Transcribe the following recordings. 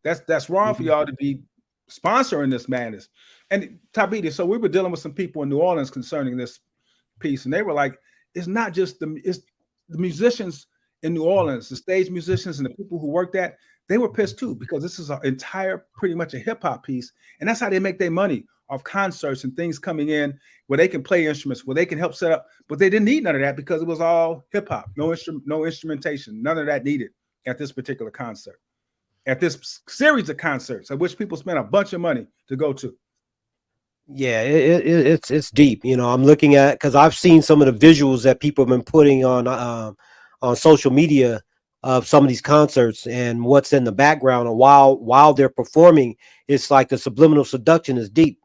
That's wrong for y'all to be sponsoring this madness. And Tabitha, so we were dealing with some people in New Orleans concerning this piece, and they were like, it's not just it's the musicians in New Orleans, the stage musicians and the people who work that, they were pissed too, because this is an entire pretty much a hip-hop piece, and that's how they make their money, off concerts and things coming in where they can play instruments, where they can help set up. But they didn't need none of that because it was all hip-hop, no instrumentation, none of that needed at this particular concert, at this series of concerts at which people spent a bunch of money to go to. Yeah, it's deep. I'm looking at, because I've seen some of the visuals that people have been putting on social media of some of these concerts and what's in the background, and while they're performing, it's like the subliminal seduction is deep.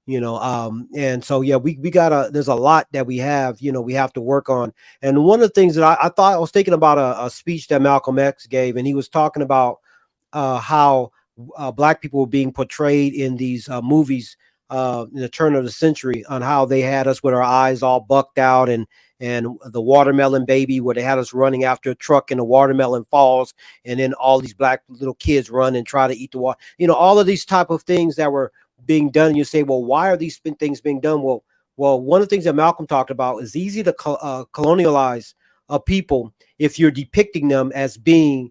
And so yeah, we gotta, there's a lot that we have to work on. And one of the things that I thought, I was thinking about a speech that Malcolm X gave, and he was talking about how black people were being portrayed in these movies in the turn of the century, on how they had us with our eyes all bucked out, and the watermelon baby, where they had us running after a truck and the watermelon falls, and then all these black little kids run and try to eat the water. All of these type of things that were being done. And you say, well, why are these things being done? Well, one of the things that Malcolm talked about is easy to colonialize people if you're depicting them as being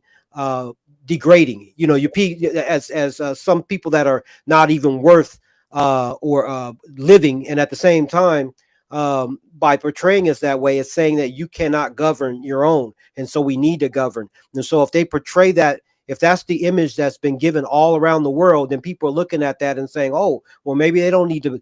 degrading. As some people that are not even worth or living, and at the same time, by portraying us that way, it's saying that you cannot govern your own, and so we need to govern. And so if they portray that, if that's the image that's been given all around the world, then people are looking at that and saying, oh, well, maybe they don't need to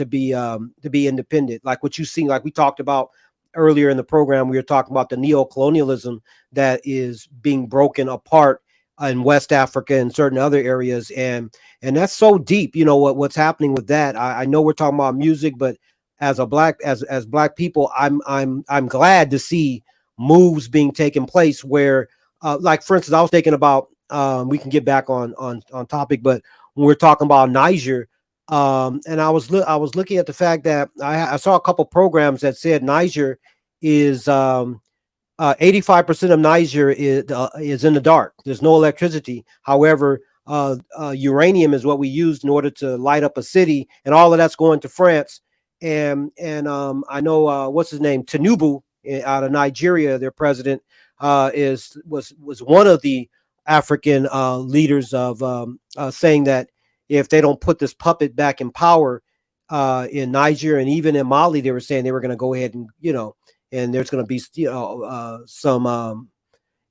be independent. Like what you see, like we talked about earlier in the program, we were talking about the neo-colonialism that is being broken apart in West Africa and certain other areas. And that's so deep, what's happening with that. I know we're talking about music, but as black people, I'm glad to see moves being taken place where, like, for instance, I was thinking about, we can get back on topic, but when we're talking about Niger, and I was looking at the fact that I saw a couple programs that said Niger is 85% of Niger is in the dark. There's no electricity. However, uranium is what we use in order to light up a city, and all of that's going to France. And I know what's his name, Tinubu, out of Nigeria, their president, was one of the African leaders of saying that if they don't put this puppet back in power in Niger and even in Mali, they were saying they were going to go ahead and and there's going to be some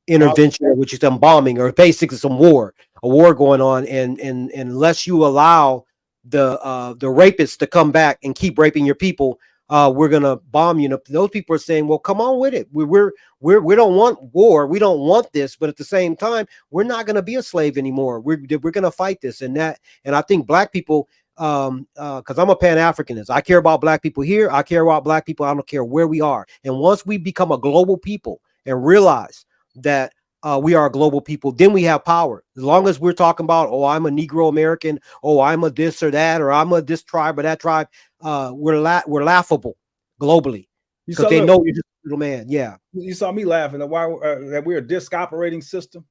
intervention, which is some bombing, or basically a war going on, and unless you allow the rapists to come back and keep raping your people, we're gonna bomb you. Those people are saying, well, come on with it. We don't want war. We don't want this. But at the same time, we're not going to be a slave anymore. We're going to fight this and that. And I think black people, because I'm a Pan-Africanist, I care about black people here. I care about black people. I don't care where we are. And once we become a global people and realize that we are a global people, then we have power. As long as we're talking about, oh, I'm a Negro American, oh, I'm a this or that, or I'm a this tribe or that tribe, we're laughable globally because they know you're just a little man. Yeah, you saw me laughing at why that we're a disc operating system.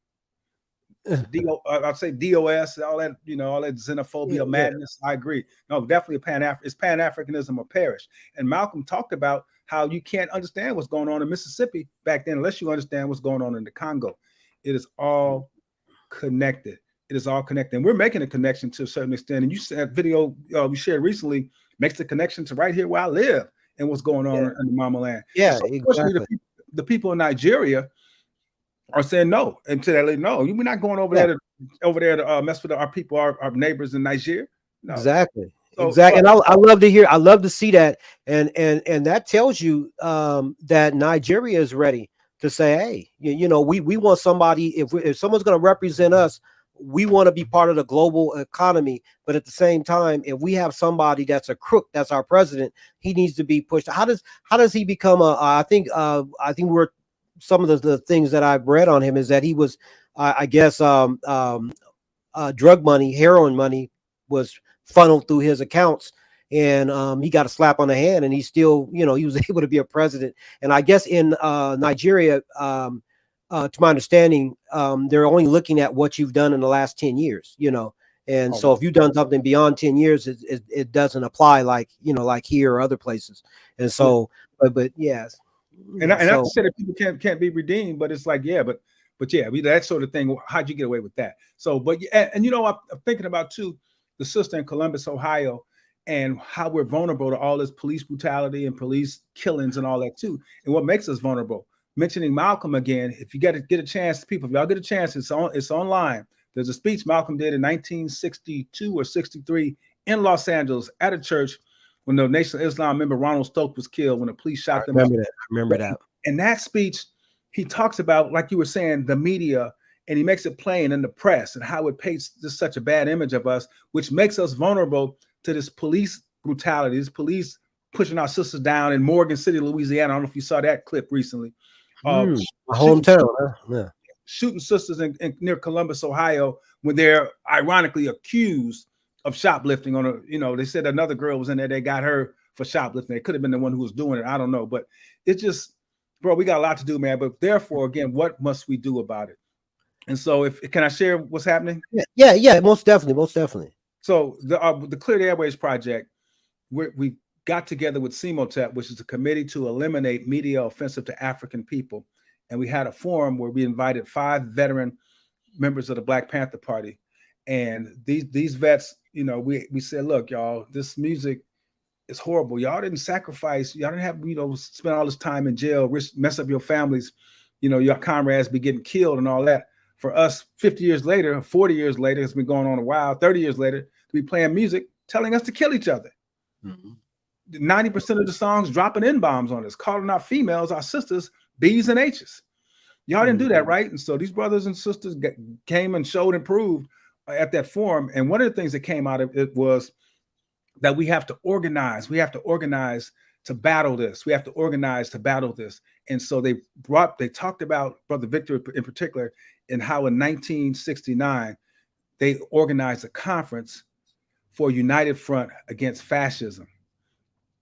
I'd say DOS, all that, all that xenophobia, madness. I agree. No, definitely it's Pan-Africanism or perish. And Malcolm talked about how you can't understand what's going on in Mississippi back then unless you understand what's going on in the Congo. It is all connected. It is all connected. And we're making a connection to a certain extent. And you said that video we shared recently makes the connection to right here where I live and what's going on in the Mama Land. Yeah, so exactly. The people in Nigeria are saying no, and to that lady, no, we're not going over there to mess with our people, our neighbors in Nigeria. No. Exactly. Exactly. And I love to see that. And that tells you that Nigeria is ready to say, hey, we want somebody, if someone's going to represent us, we want to be part of the global economy. But at the same time, if we have somebody that's a crook, that's our president, he needs to be pushed. How does he become I think we're, some of the things that I've read on him is that he was, I guess, drug money, heroin money was funneled through his accounts, and he got a slap on the hand, and he still, he was able to be a president. And I guess in Nigeria, to my understanding, they're only looking at what you've done in the last 10 years, and Oh, so if you've done something beyond 10 years, it doesn't apply, like, like here or other places. And yeah. so, but yes, And not to so say that people can't be redeemed, but it's like, yeah, but yeah, that sort of thing. How'd you get away with that? So, but yeah, and I'm thinking about too the sister in Columbus, Ohio, and how we're vulnerable to all this police brutality and police killings and all that too. And what makes us vulnerable? Mentioning Malcolm again, if you get a chance, people, if y'all get a chance, it's online. There's a speech Malcolm did in 1962 or 63 in Los Angeles at a church when the Nation of Islam member Ronald Stokes was killed when the police I shot them up. remember that. I remember that. In that speech, he talks about, like you were saying, the media, and he makes it plain in the press and how it paints just such a bad image of us, which makes us vulnerable to this police brutality, this police pushing our sisters down in Morgan City, Louisiana. I don't know if you saw that clip recently. My Shooting, hometown. Huh? Yeah. shooting sisters near Columbus, Ohio, when they're ironically accused of shoplifting on they said another girl was in there. They got her for shoplifting. It could have been the one who was doing it. I don't know. But it's just, bro, we got a lot to do, man. But therefore, again, what must we do about it? And so can I share what's happening? Yeah, most definitely, most definitely. So the Clear the Airways Project, we got together with CMOTEP, which is a committee to eliminate media offensive to African people. And we had a forum where we invited 5 veteran members of the Black Panther Party. And these vets, we said, look, y'all, this music is horrible. Y'all didn't sacrifice. Y'all didn't have, spend all this time in jail, mess up your families, your comrades be getting killed and all that. For us, 50 years later, 40 years later, it's been going on a while, 30 years later, to be playing music, telling us to kill each other. 90% of the songs dropping N-bombs on us, calling our females, our sisters, B's and H's. Y'all didn't do that, right? And so these brothers and sisters came and showed and proved at that forum. And one of the things that came out of it was that we have to organize. We have to organize to battle this. We have to organize to battle this. And so they talked about Brother Victor in particular, and how in 1969, they organized a conference for a united front against fascism.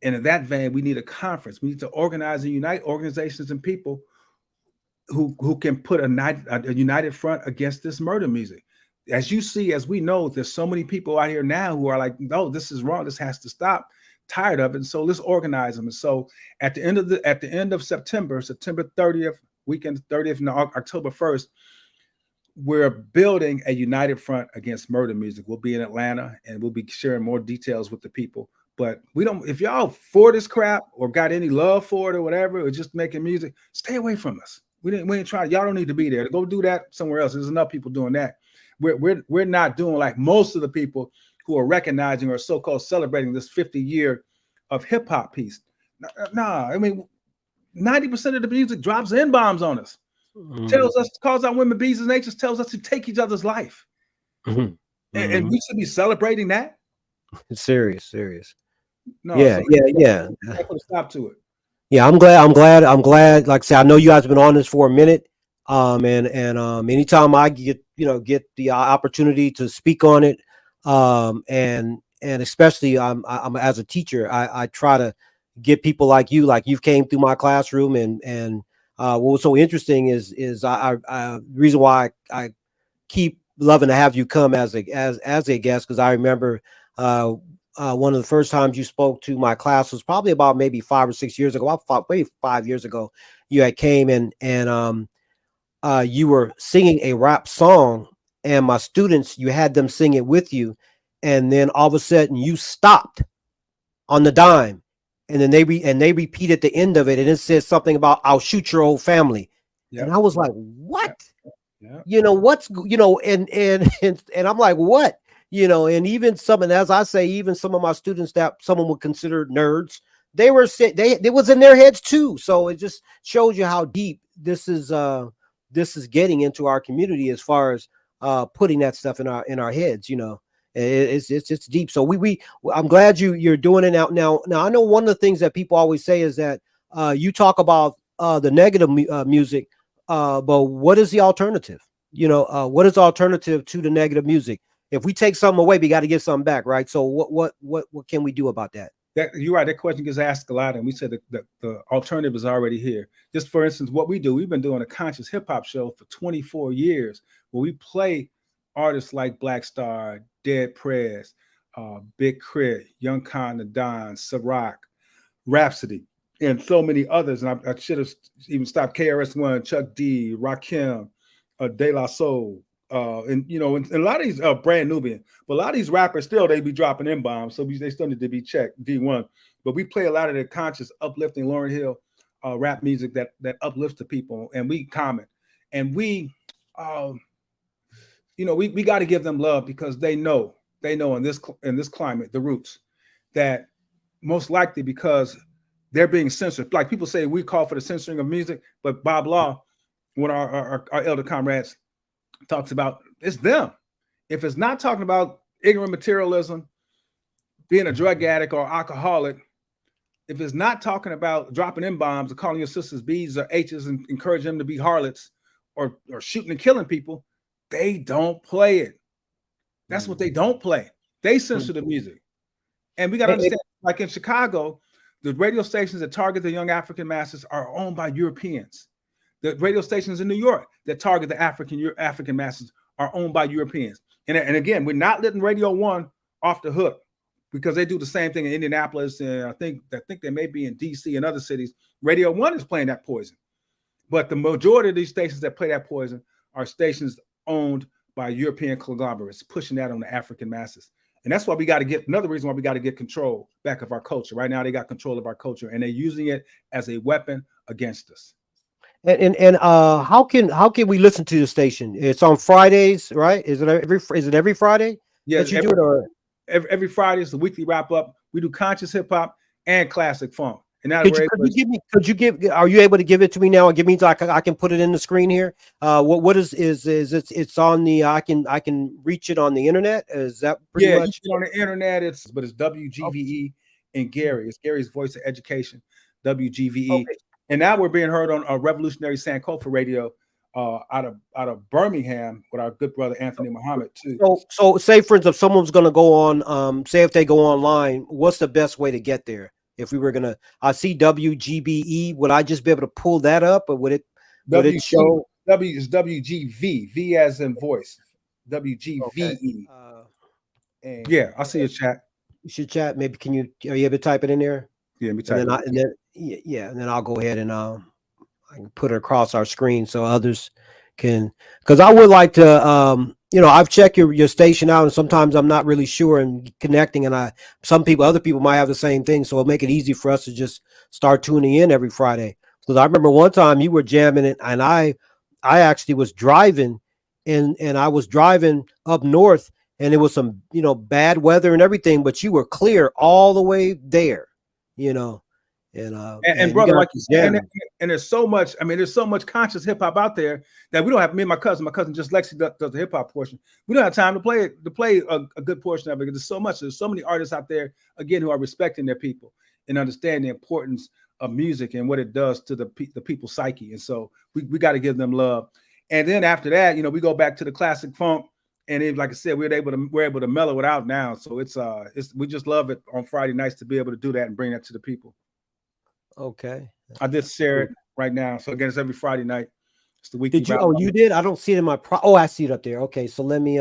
And in that vein, we need a conference. We need to organize and unite organizations and people who can put a united front against this murder music. As you see, as we know, there's so many people out here now who are like, no, this is wrong. This has to stop. Tired of it. And so let's organize them. And so at the end of September 30th, weekend 30th, and October 1st, we're building a united front against murder music. We'll be in Atlanta and we'll be sharing more details with the people. But if y'all for this crap or got any love for it or whatever, or just making music, stay away from us. We ain't trying. Y'all don't need to be there. Go do that somewhere else. There's enough people doing that. We're not doing like most of the people who are recognizing or so-called celebrating this 50-year of hip hop piece. Nah, I mean, 90% of the music drops N-bombs on us. Tells us, calls out women, B's and H's, tells us to take each other's life. And we should be celebrating that. It's serious. No, Yeah. Put a stop to it. Yeah, I'm glad. Like I said, I know you guys have been on this for a minute. And anytime I get the opportunity to speak on it, and especially I'm as a teacher, I try to get people like you've came through my classroom, and what was so interesting is the reason why I keep loving to have you come as a guest, because I remember one of the first times you spoke to my class was probably about maybe 5 or 6 years ago. Maybe 5 years ago, you had came and you were singing a rap song, and my students, you had them sing it with you, and then all of a sudden you stopped on the dime, and then they repeated the end of it, and it says something about "I'll shoot your whole family," and I was like, "What?" What's and I'm like, "What?" And even as I say, even some of my students that someone would consider nerds, they was in their heads too. So it just shows you how deep this is getting into our community as far as putting that stuff in our heads. It's deep. So I'm glad you're doing it now. I know one of the things that people always say is that you talk about the negative music, but what is the alternative? What is the alternative to the negative music? If we take something away, we got to give something back, right? So what can we do about that? That you're right. That question gets asked a lot, and we said that the alternative is already here. Just for instance, what we do, we've been doing a conscious hip hop show for 24 years, where we play artists like Black Star, Dead Prez, Big Crit, Young Con, the Don, Ciroc, Rhapsody, and so many others. And I should have even stopped KRS-One, Chuck D, Rakim, De La Soul, and and a lot of these brand Nubian, but a lot of these rappers still they be dropping in bombs, so they still need to be checked. D1, but we play a lot of the conscious, uplifting Lauryn Hill rap music that uplifts the people, and we comment, and we got to give them love because they know in this climate, the roots, that most likely because they're being censored. Like people say, we call for the censoring of music, but Bob Law, one of our elder comrades, talks about it's them. If it's not talking about ignorant materialism, being a drug addict or alcoholic, if it's not talking about dropping in bombs or calling your sisters B's or H's and encouraging them to be harlots or shooting and killing people, they don't play it. That's what they don't play. They censor the music. And we got to understand, like in Chicago, the radio stations that target the young African masses are owned by Europeans. The radio stations in New York that target the African masses are owned by Europeans. And again, we're not letting Radio 1 off the hook because they do the same thing in Indianapolis, and I think they may be in DC and other cities. Radio 1 is playing that poison. But the majority of these stations that play that poison are stations owned by European conglomerates, pushing that on the African masses. And that's why we got to get, another reason why we got to get control back of our culture. Right now, they got control of our culture, and they're using it as a weapon against us. And how can we listen to the station? It's on Fridays, right? Is it every Friday? Yeah, that you do it, or every Friday is the weekly wrap up. We do conscious hip hop and classic funk. And now are you able to give it to me now and give me so I can put it in the screen here? What is it's on the I can reach it on the internet? Is that pretty much on the internet? It's WGVE in Gary. It's Gary's Voice of Education, WGVE. Okay. And now we're being heard on a Revolutionary Sankofa Radio out of Birmingham with our good brother Anthony Muhammad too. So say for instance, if someone's going to go on, say if they go online, what's the best way to get there? If we were gonna, I see WGBE. Would I just be able to pull that up, or would it show? W is WGV, V as in voice. WGVE. Okay. Yeah, I see a chat. You should chat. Maybe are you able to type it in there? Yeah, let me type it. And then I'll go ahead and I can put it across our screen so others can. Because I would like to. I've checked your station out, and sometimes I'm not really sure and connecting, and other people might have the same thing, so it'll make it easy for us to just start tuning in every Friday. Because I remember one time you were jamming it, and I actually was driving, and I was driving up north, and it was some bad weather and everything, but you were clear all the way there, And brother, like you said, and there's so much. I mean, there's so much conscious hip hop out there that we don't have. Me and my cousin just Lexi does the hip hop portion. We don't have time to play a good portion of it. There's so much. There's so many artists out there again who are respecting their people and understand the importance of music and what it does to the people's psyche. And so we got to give them love. And then after that, we go back to the classic funk. And it, like I said, we're able to mellow it out now. So it's we just love it on Friday nights to be able to do that and bring that to the people. Okay. I just share it right now. So again, it's every Friday night. It's the weekly. Did you? Oh, you did? I don't see it in my I see it up there. Okay, so let me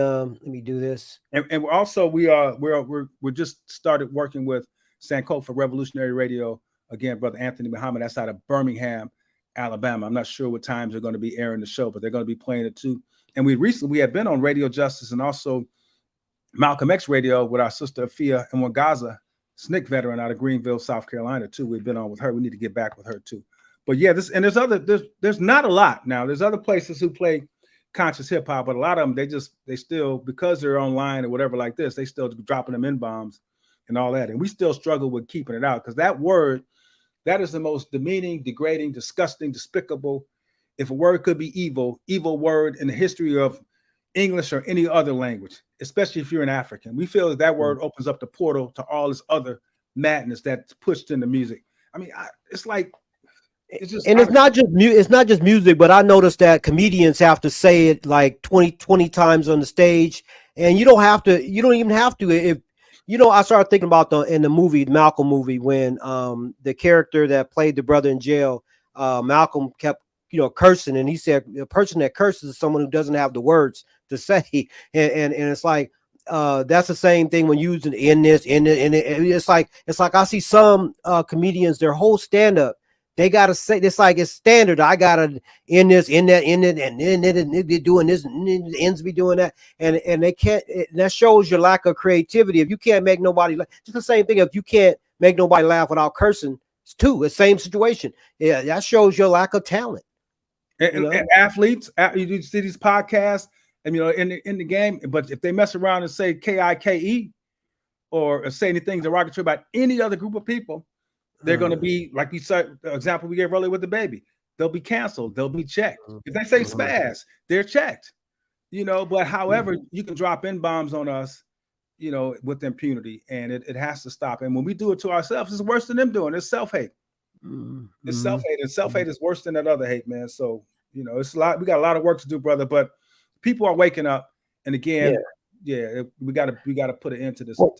do this. And we're also we just started working with Sankofa Revolutionary Radio again, brother Anthony Muhammad. That's out of Birmingham, Alabama. I'm not sure what times they're going to be airing the show, but they're going to be playing it too. And we had been on Radio Justice and also Malcolm X Radio with our sister Afia and Wangaza, SNCC veteran out of Greenville, South Carolina, too. We've been on with her. We need to get back with her, too. But yeah, there's not a lot now. There's other places who play conscious hip hop, but a lot of them, they still, because they're online or whatever like this, they still dropping them in bombs and all that. And we still struggle with keeping it out because that word, that is the most demeaning, degrading, disgusting, despicable. If a word could be evil word in the history of English or any other language, especially if you're an African. We feel that word opens up the portal to all this other madness that's pushed into music. I mean, it's not just music, but I noticed that comedians have to say it like 20 times on the stage, and you don't even have to. If I started thinking about the in the movie Malcolm movie when the character that played the brother in jail, Malcolm kept cursing, and he said the person that curses is someone who doesn't have the words to say, and it's like that's the same thing when using in this in it. It's like I see some comedians their whole stand up. They gotta say it's like it's standard. I gotta in this, in that, in it, and then it be doing this, and then the ends be doing that, and they can't. That shows your lack of creativity. If you can't make nobody laugh, just the same thing. If you can't make nobody laugh without cursing, it's too the same situation. Yeah, that shows your lack of talent. And athletes, you see these podcasts, and in the game, but if they mess around and say KIKE or say anything derogatory about any other group of people, they're going to be like we said. The example we gave earlier with the baby, they'll be canceled. They'll be checked. If they say spaz, they're checked. But however, you can drop in bombs on us, with impunity, and it has to stop. And when we do it to ourselves, it's worse than them doing. It's self-hate. It's self-hate, and self-hate is worse than that other hate, man. So it's a lot. We got a lot of work to do, brother. But people are waking up, and again, we gotta put an end to this. Well,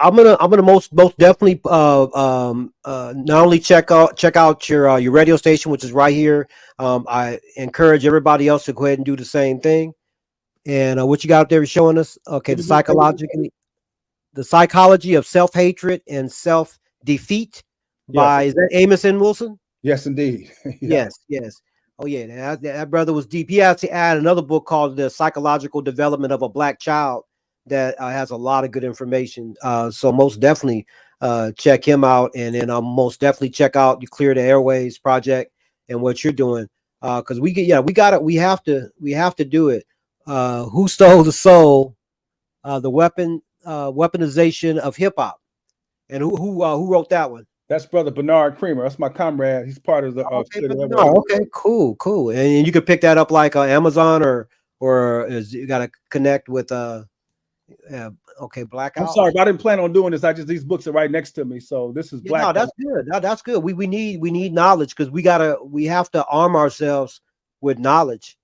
I'm gonna most definitely not only check out your radio station, which is right here. I encourage everybody else to go ahead and do the same thing. And what you got out there showing us? Okay, the psychology of self hatred and self defeat by is that Amos N. Wilson? Yes, indeed. Yes. Oh yeah, that brother was deep. He had to add another book called The Psychological Development of a Black Child that has a lot of good information. So most definitely check him out, and then I'll most definitely check out you Clear the Airways project and what you're doing. Because we have to do it. Who stole the soul? The weaponization of hip hop, and who wrote that one? That's brother Bernard Creamer. That's my comrade. He's part of the. Okay, cool. And you can pick that up like Amazon or you got to connect with Blackout. I'm sorry, but I didn't plan on doing this. These books are right next to me, so this is Black. No, that's good. That's good. We need knowledge because we have to arm ourselves with knowledge.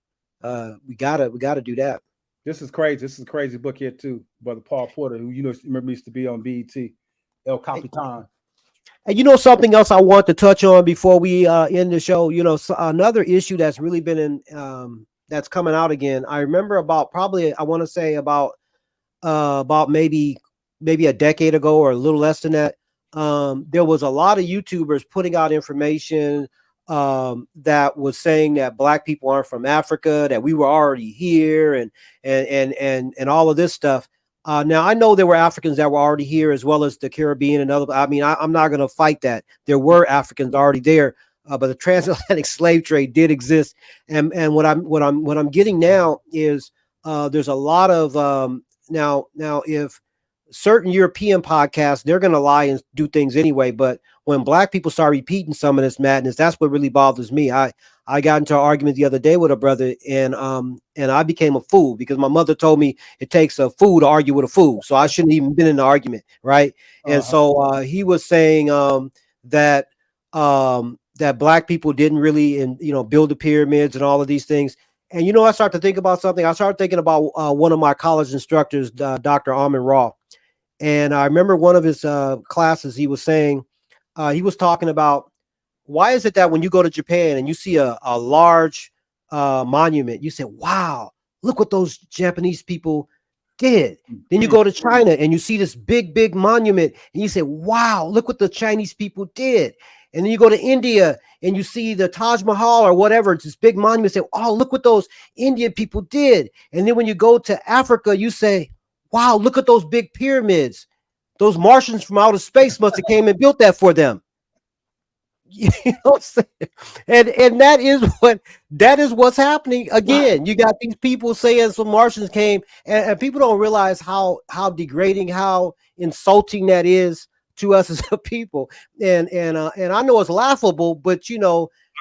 We gotta do that. This is crazy. This is a crazy book here too, brother Paul Porter, who remember used to be on BET, El Capitan. And something else I want to touch on before we end the show. Another issue that's really been that's coming out again. I remember about probably I want to say about maybe a decade ago or a little less than that. There was a lot of YouTubers putting out information that was saying that Black people aren't from Africa, that we were already here, and all of this stuff. Now I know there were Africans that were already here as well as the Caribbean and other. I mean, I'm not going to fight that. There were Africans already there, but the transatlantic slave trade did exist. And what I'm getting now is there's a lot of now if certain European podcasts, they're going to lie and do things anyway. But when Black people start repeating some of this madness, that's what really bothers me. I got into an argument the other day with a brother, and I became a fool because my mother told me it takes a fool to argue with a fool. So I shouldn't even been in the argument, right? And so he was saying that Black people didn't really build the pyramids and all of these things. And I started to think about something. I started thinking about one of my college instructors, Dr. Armin Raw. And I remember one of his classes, he was saying, he was talking about, why is it that when you go to Japan and you see a large monument, you say, wow, look what those Japanese people did. Then you go to China and you see this big monument and you say, wow, look what the Chinese people did. And then you go to India and you see the Taj Mahal or whatever, it's this big monument, say, oh, look what those Indian people did. And then when you go to Africa, you say, wow, look at those big pyramids. Those Martians from outer space must have came and built that for them. You know what I'm saying? And that is what's happening again. You got these people saying some Martians came, and people don't realize how degrading, how insulting that is to us as a people. And I know it's laughable, but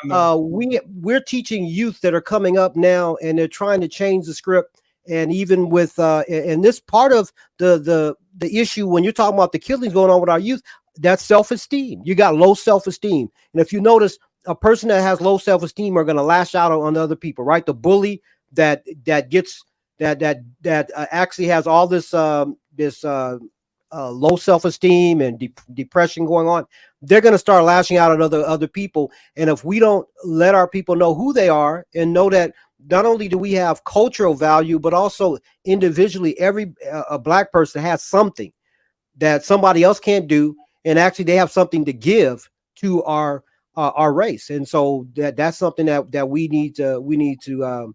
we're teaching youth that are coming up now, and they're trying to change the script. And even with and this part of the issue when you're talking about the killings going on with our youth, that's self-esteem. You got low self-esteem. And if you notice, a person that has low self-esteem are going to lash out on other people, right? The bully that actually has all this low self-esteem and depression going on, they're going to start lashing out at other people. And if we don't let our people know who they are and know that not only do we have cultural value, but also individually, every a black person has something that somebody else can't do, and actually they have something to give to our race. And so that's something that we need to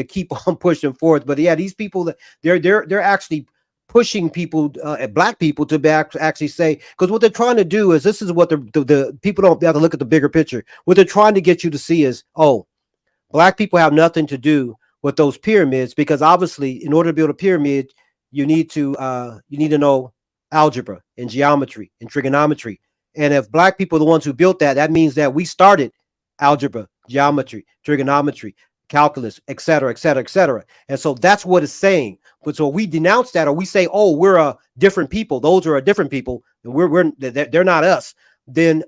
keep on pushing forth. But yeah, these people that they're actually pushing people, black people, to back actually say, because what they're trying to do is, this is what the people don't have to look at the bigger picture. What they're trying to get you to see is, oh, black people have nothing to do with those pyramids, because obviously in order to build a pyramid, you need to know algebra and geometry and trigonometry. And if black people are the ones who built that, that means that we started algebra, geometry, trigonometry, calculus, et cetera, et cetera, et cetera. And so that's what it's saying. But so we denounce that, or we say, oh, we're a different people. Those are a different people, and they're not us. Then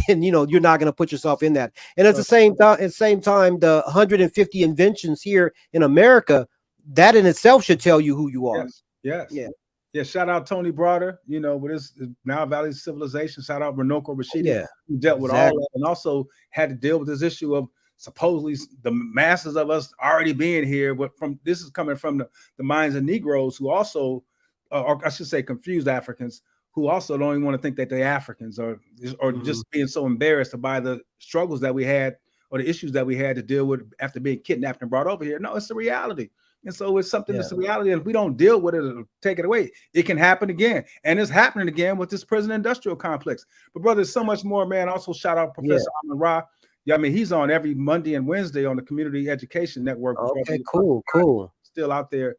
then you're not going to put yourself in that. And at the same time, the 150 inventions here in America, that in itself should tell you who you are. Yes, yes. Yeah. Yeah, shout out Tony Broder, with his Now Valley Civilization. Shout out Renoko Rashidi, Yeah, who dealt with all that, and also had to deal with this issue of supposedly the masses of us already being here. But this is coming from the minds of Negroes who also, or I should say, confused Africans who also don't even want to think that they're Africans, or just being so embarrassed by the struggles that we had, or the issues that we had to deal with after being kidnapped and brought over here. No, it's the reality. And so it's something that's a reality. And if we don't deal with it or take it away, it can happen again. And it's happening again with this prison industrial complex. But brother, there's so much more, man. Also shout out Professor Amin Ra. Yeah, I mean, he's on every Monday and Wednesday on the Community Education Network. Okay, cool. Still out there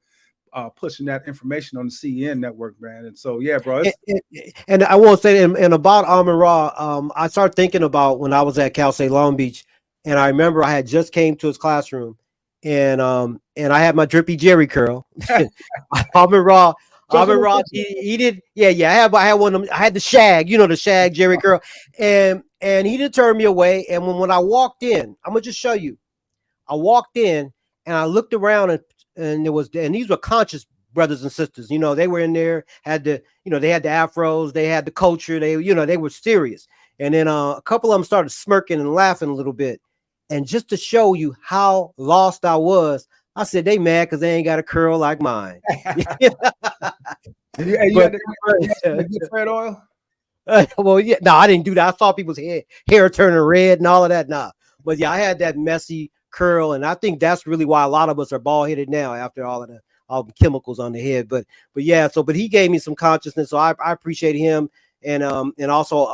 pushing that information on the CEN network, man. And so, yeah, bro. And I will say, and about Amin Ra, I started thinking about when I was at Cal State Long Beach, and I remember I had just came to his classroom, and I had my drippy Jerry curl. Amin Ra, he did, I had one of them. I had the shag, the shag Jerry curl, and he didn't turn me away. And when I walked in, I'm gonna just show you. I walked in and I looked around, and these were conscious brothers and sisters. They were in there, had they had the afros, they had the culture, they were serious. And then a couple of them started smirking and laughing a little bit. And just to show you how lost I was, I said, they mad because they ain't got a curl like mine. You had the Fred oil? Well, yeah, no, I didn't do that. I saw people's hair turning red and all of that. Nah, but yeah, I had that messy curl, and I think that's really why a lot of us are bald headed now after all the chemicals on the head. But yeah, but he gave me some consciousness, so I appreciate him, and also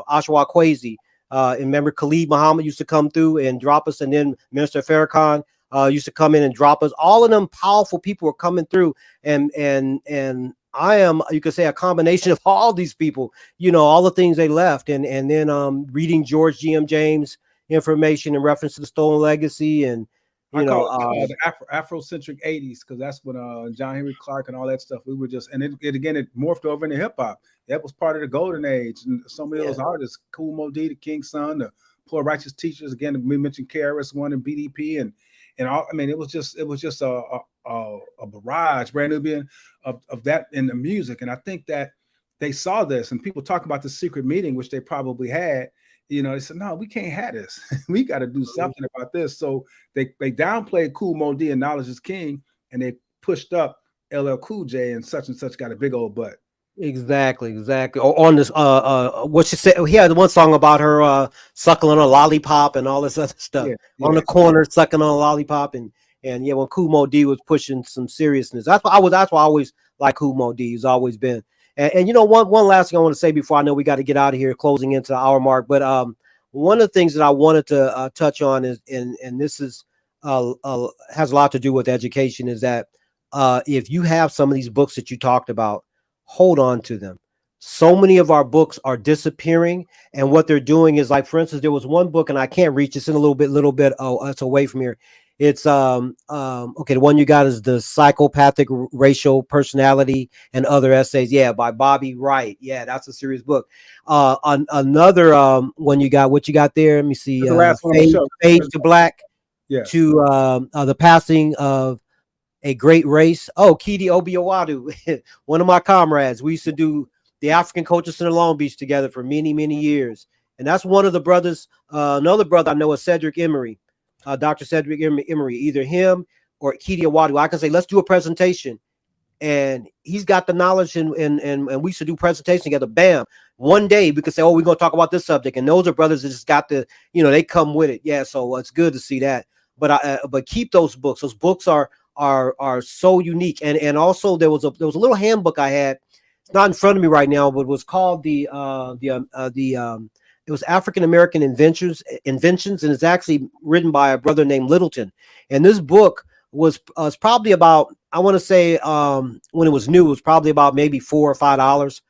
Ashwa Kwesi. And remember, Khalid Muhammad used to come through and drop us, and then Minister Farrakhan used to come in and drop us. All of them powerful people were coming through, and I am, you could say, a combination of all these people. All the things they left, and then reading George G.M. James information in reference to the stolen legacy, and the Afrocentric 80s, because that's when John Henry Clark and all that stuff, we were just, and it morphed over into hip hop. That was part of the golden age, and some of those artists, Kool Moe Dee, the King's Son, the Poor Righteous Teachers, again, we mentioned KRS-One and BDP, and all. I mean, it was just a barrage, brand new being of that in the music. And I think that they saw this, and people talk about the secret meeting, which they probably had. They said, no, we can't have this. We got to do something about this. So they downplayed Kool Moe Dee and Knowledge is King, and they pushed up LL Cool J, and such got a big old butt. Exactly. Or on this, what she said, he had one song about her suckling on a lollipop and all this other stuff on the corner, sucking on a lollipop, and yeah, when Kool Moe Dee was pushing some seriousness, that's why I always like Kool Moe Dee. He's always been. And one last thing I want to say before I know we got to get out of here, closing into the hour mark. But one of the things that I wanted to touch on is, and this is has a lot to do with education, is that if you have some of these books that you talked about, hold on to them. So many of our books are disappearing, and what they're doing is, like, for instance, there was one book, and I can't reach. It's in a little bit. Oh, it's away from here. It's okay. The one you got is The Psychopathic Racial Personality and Other Essays. Yeah, by Bobby Wright. Yeah, that's a serious book. Another one you got. What you got there? Let me see. Fade to Black. Yeah. To the passing of A Great Race. Oh, Kidi Obiawadu, one of my comrades. We used to do the African Culture Center Long Beach together for many, many years. And that's one of the brothers. Another brother I know is Cedric Emery, Dr. Cedric Emery, either him or Kidi Obiawadu. I can say, let's do a presentation. And he's got the knowledge, and we should do presentation together. Bam. One day we could say, oh, we're going to talk about this subject. And those are brothers that just got the, they come with it. Yeah. So it's good to see that. But keep those books. Those books are so unique. And also there was a little handbook I had. It's not in front of me right now, but it was called it was African American inventions, and it's actually written by a brother named Littleton. And this book was probably about, I want to say, when it was new, it was probably about maybe $4 or $5.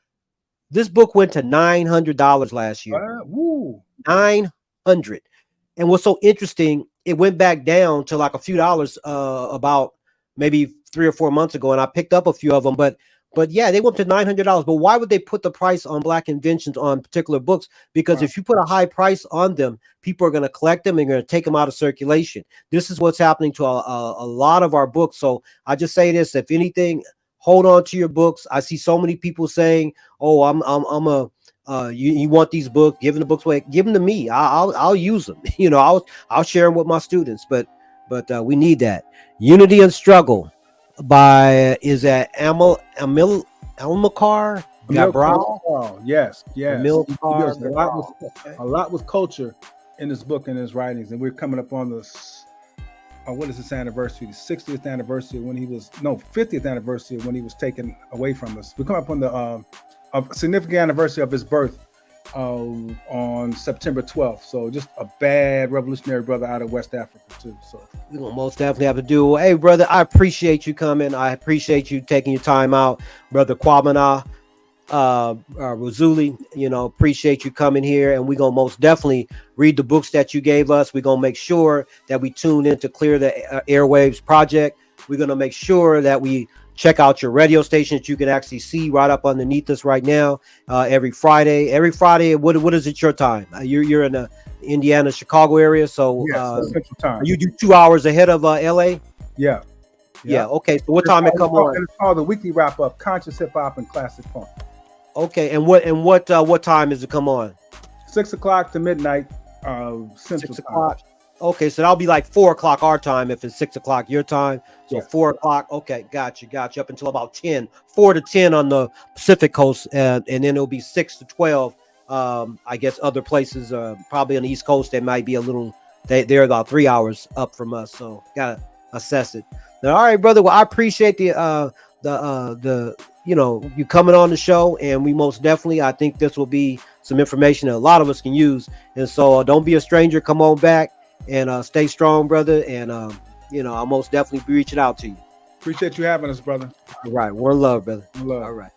This book went to $900 last year. Woo. 900. And what's so interesting, it went back down to like a few dollars about maybe 3 or 4 months ago, and I picked up a few of them. But yeah, they went to $900. But why would they put the price on Black inventions on particular books? Because if you put a high price on them, people are going to collect them and going to take them out of circulation. This is what's happening to a lot of our books. So I just say this: if anything, hold on to your books. I see so many people saying, "Oh, you want these books? Giving the books away? Give them to me. I'll use them. I'll share them with my students." But we need that. Unity and Struggle is that Amilcar Gabral? Yes. Amilcar. A lot with culture in his book and his writings, and we're coming up on this. What is this anniversary? The 60th anniversary when 50th anniversary when he was taken away from us. We come up on the a significant anniversary of his birth on September 12th. So just a bad revolutionary brother out of West Africa too. So we're gonna most definitely have to do. Hey, brother, I appreciate you coming. I appreciate you taking your time out, brother Kwabena Razuli. Appreciate you coming here, and we're gonna most definitely read the books that you gave us. We're gonna make sure that we tune in to Clear the Airwaves project. We're gonna make sure that we check out your radio station that you can actually see right up underneath us right now. Every Friday, what is it your time? You're in the Indiana, Chicago area, so yes, Central Time. You do 2 hours ahead of LA. Yeah. Okay. So what time it come on? It's called the weekly wrap up: conscious hip hop and classic funk. Okay, and what time does it come on? 6 o'clock to midnight, Central 6 o'clock. Time. Okay, so that'll be like 4 o'clock our time if it's 6 o'clock your time. So 4 o'clock. Okay, got you. Up until about 10, 4 to 10 on the Pacific Coast, and then it'll be 6 to 12. I guess other places, probably on the East Coast, they might be a little. They're about 3 hours up from us, so gotta assess it. Now, all right, brother. Well, I appreciate the you coming on the show, and we most definitely, I think this will be some information that a lot of us can use. And so don't be a stranger. Come on back and stay strong, brother. And I'll most definitely be reaching out to you. Appreciate you having us, brother. All right. One love, brother. One love. All right.